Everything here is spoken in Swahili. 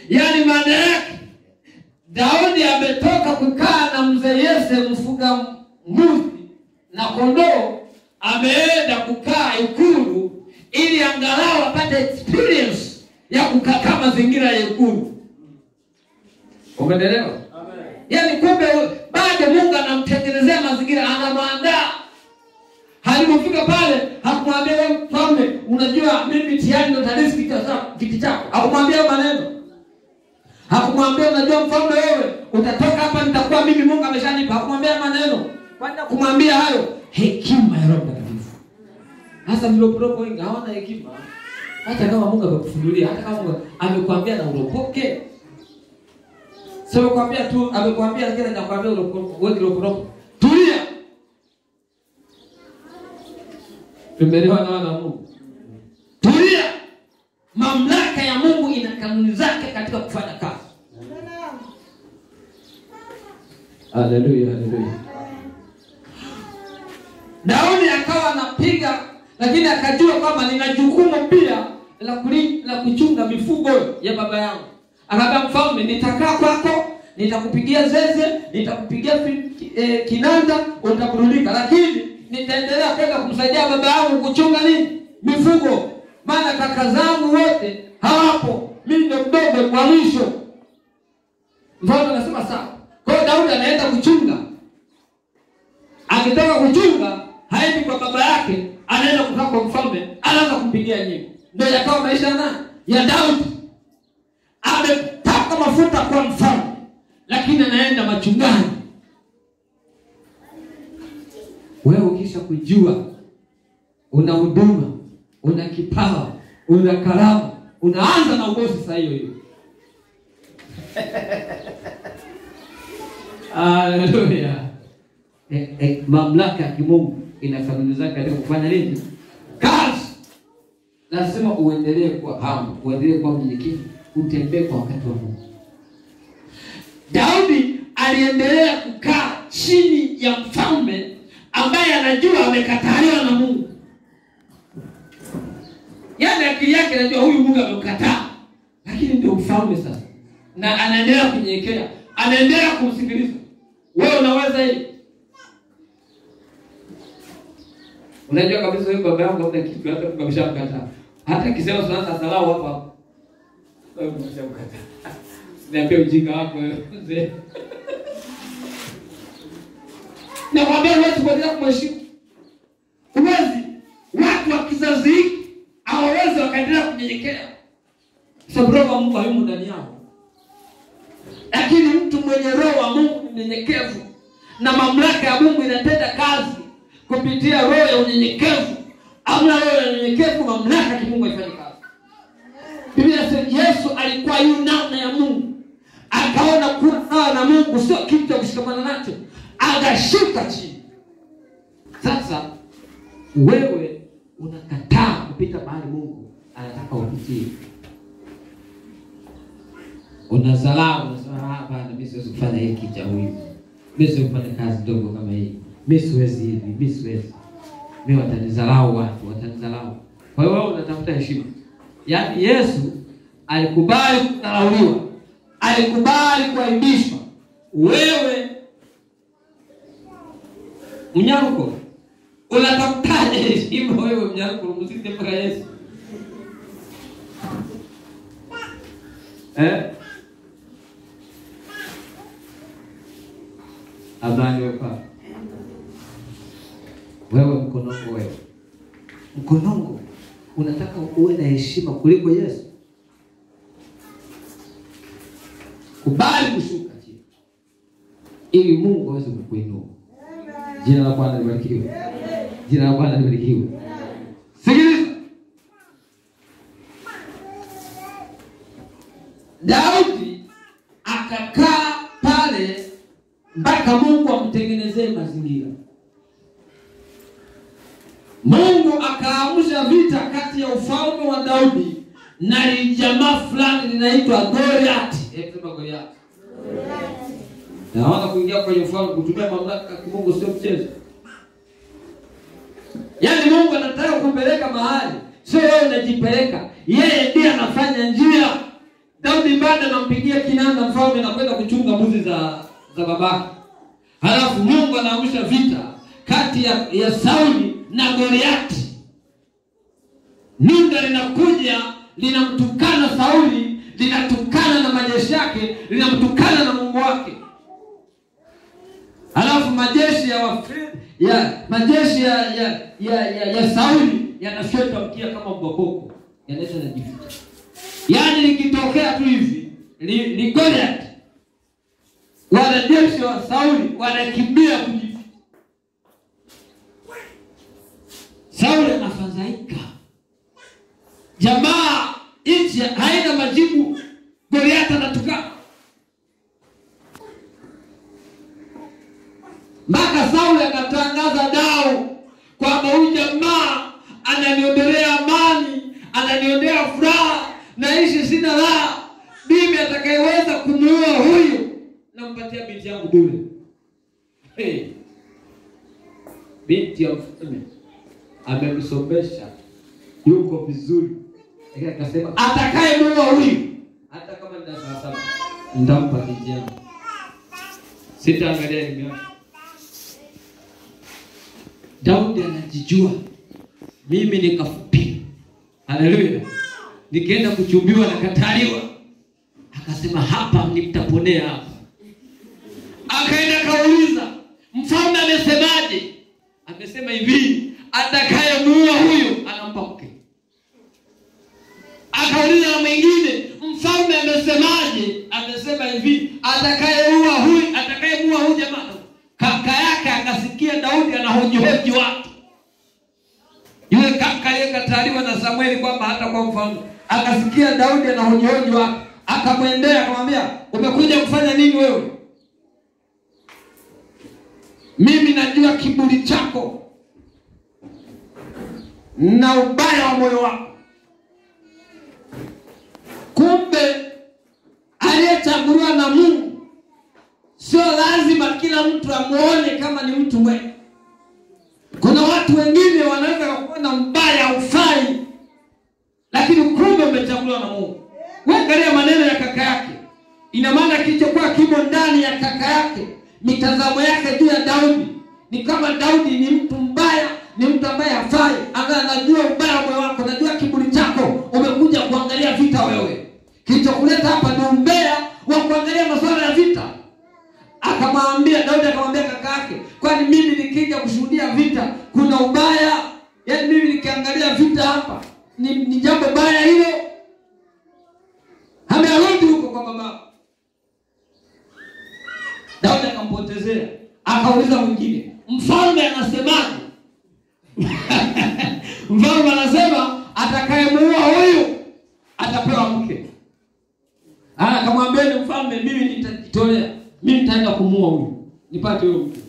Yaani maana yake Daudi ametoka kukaa na mzee Yese mfuga mbuzi na kondoo, ameenda kukaa ikulu ili angalau apate experience ya kukaa kama mazingira ya ikulu. Umeelewa? Amen. Yaani kumbe bado Mungu anamtengenezea mazingira, anamwandaa. Alipofika pale hakumwambia wewe mfalme, unajua mimi tayari ndo tariski kiti chako. Hakumwambia maneno. Hakumwambia unajua mfalme wewe utatoka hapa nitakuwa mimi Mungu ameshanipa. Hakumwambia maneno. Kwani kumwambia hayo hekima ya Roho Mtakatifu. Hasa mloporopo wengi hawana hekima. Hata kama Mungu amekufunulia, hata kama Mungu amekwambia na uropoke. Sio kwambia tu amekwambia lakini anakuambia uropoke, wewe uropoke. Tulia. Tumeelewa na wana Mungu. Tulia. Mamlaka ya Mungu ina kanuni zake katika kufanya kazi. Haleluya, haleluya. Daudi akawa anapiga, lakini akajua kwamba nina jukumu pia la kuchunga mifugo ya baba yangu. Akaambia mfalme, nitakaa kwako, nitakupigia zeze, nitakupigia kinanda, utaburudika, lakini nitaendelea kwenda kumsaidia baba yangu kuchunga nini? Mifugo. Maana kaka zangu wote hawapo. Mimi ndo mdogo kwa mwisho. Mfalme anasema sawa. Kwa hiyo Daudi anaenda kuchunga. Akitaka kuchunga, haendi kwa baba yake, anaenda kukaa kwa mfalme, anaanza kumpigia nyimbo. Ndio yakawa maisha ya Daudi. Amepaka mafuta kwa mfalme, lakini anaenda machungani. Wewe ukisha kujua una huduma, una kipawa, una karama, unaanza na ubosi saa hiyo hiyo. Haleluya. Mamlaka ya kimungu ina kanuni zake katika kufanya nini? Kazi. Lazima uendelee kuwa hamu, uendelee kuwa mnyenyekevu, utembee kwa wakati wa Mungu. Daudi aliendelea kukaa chini ya mfalme ambaye anajua amekataliwa na Mungu. Yaani akili yake anajua huyu Mungu amekataa. Lakini ndio mfalme sasa. Na anaendelea kunyenyekea, anaendelea kumsikiliza. Wewe unaweza hili? Unajua kabisa wewe baba yangu hata kitu hata kumshamkataa. Hata kisema tunaanza salau hapa. Wewe umeshamkataa. Niambie ujinga wako wewe. Na kwambia wewe kuendelea kumheshimu. Uwezi watu wa kizazi hiki hawawezi wakaendelea kunyenyekea. Sababu roho wa Mungu hayumo ndani yao. Lakini mtu mwenye roho wa Mungu mnyenyekevu na mamlaka ya Mungu inatenda kazi kupitia roho ya unyenyekevu. Amna roho ya unyenyekevu, mamlaka ya Mungu haifanye kazi. Biblia inasema Yesu alikuwa yu namna ya Mungu. Akaona kuwa sawa na Mungu sio kitu cha kushikamana nacho. Akashuka chini. Sasa wewe unakataa kupita mahali Mungu anataka upitie. Unazalau, unasema hapa mimi siwezi kufanya hiki cha huyu. Mimi siwezi kufanya kazi ndogo kama hii. Mimi siwezi hivi, mimi siwezi. Mimi watanizalau watu, watanizalau. Kwa hiyo wewe unatafuta heshima. Yaani Yesu alikubali kudharauliwa. Alikubali kuaibishwa. Wewe mnyaruko unatafuta heshima, wewe mnyaruko msije mpaka Yesu. Abani wepa. Wewe mkonongo wewe. Mkonongo unataka uwe na heshima kuliko Yesu. Kubali kushuka chini ili Mungu aweze kukuinua. Jina la Bwana libarikiwe. Jina la Bwana libarikiwe. Sikiliza. Daudi akakaa pale mpaka Mungu amtengenezee mazingira. Mungu akaamsha vita kati ya ufalme wa Daudi na jamaa fulani linaitwa Goliath. Sema Goliath. Naona kuingia kwenye ufalme kutumia mamlaka ya Mungu sio mchezo. Yaani Mungu anataka kumpeleka mahali, sio wewe unajipeleka. Yeye ndiye anafanya njia. Daudi baada anampigia kinanda mfalme na kwenda kuchunga mbuzi za babake. Halafu Mungu anaamsha vita kati ya Sauli na Goliati. Nunda linakuja linamtukana Sauli, linatukana na majeshi yake, linamtukana na Mungu wake. Halafu majeshi ya Sauli yanafyeka mkia kama mbokoko, yanaenda na jificha. Yaani likitokea tu hivi ni Goliath, wanajeshi wa Sauli wanakimbia kujificha. Sauli anafadhaika. Jamaa nchi haina majibu, Goliath anatukana. Mpaka Sauli akatangaza dau kwamba huyu jamaa ananiondolea amani, ananiondolea furaha, naishi sina raha. Bibi atakayeweza kumuua huyu nampatia binti yangu bure. Hey. Binti ya mfalme amemsomesha, yuko vizuri. Akasema atakayemuua huyu hata kama ni darasa 7 nitampa binti yangu. Sitaangalia elimu yake. Daudi anajijua, mimi nikafupi. Haleluya. Nikaenda kuchumbiwa na kataliwa. Akasema hapa nitaponea hapa. Akaenda kauliza, mfalme amesemaje? Amesema hivi, atakayemuua huyu anampa mke. Akauliza na mwingine, mfalme amesemaje? Amesema hivi, atakayemuua huyu jamaa. Kaka yake akasikia Daudi anahoji watu. Yule kaka aliyekataliwa na Samueli kwamba hata kwa mfalme, akasikia Daudi anahoji watu. Akamwendea akamwambia, umekuja kufanya nini wewe? Mimi najua kiburi chako na ubaya wa moyo wako. Kumbe aliyechaguliwa na Mungu sio lazima kila mtu amuone kama ni mtu mwema. Kuna watu wengine wanaweza kuona mbaya ufai, lakini kumbe umechaguliwa na Mungu. Angalia maneno ya kaka yake. Ina maana kilichokuwa kimo ndani ya kaka yake, mitazamo yake juu ya Daudi ni kama Daudi ni mtu mbaya, ni mtu ambaye hafai. Anajua ubaya moyo wako, anajua kiburi chako, umekuja kuangalia vita wewe. Kilichokuleta hapa ni umbea wa kuangalia masuala ya vita. Daudi akamwambia kaka yake, kwani mimi nikija kushuhudia vita kuna ubaya? Yaani mimi nikiangalia vita hapa ni jambo baya hilo? Amerudi huko kwa baba. Daudi akampotezea. Akauliza mwingine, mfalme anasemaje? Mfalme anasema atakayemuua huyu atapewa mke. Akamwambia mfalme, mimi nitajitolea. Mimi nitaenda kumuua huyu nipate huyo mke.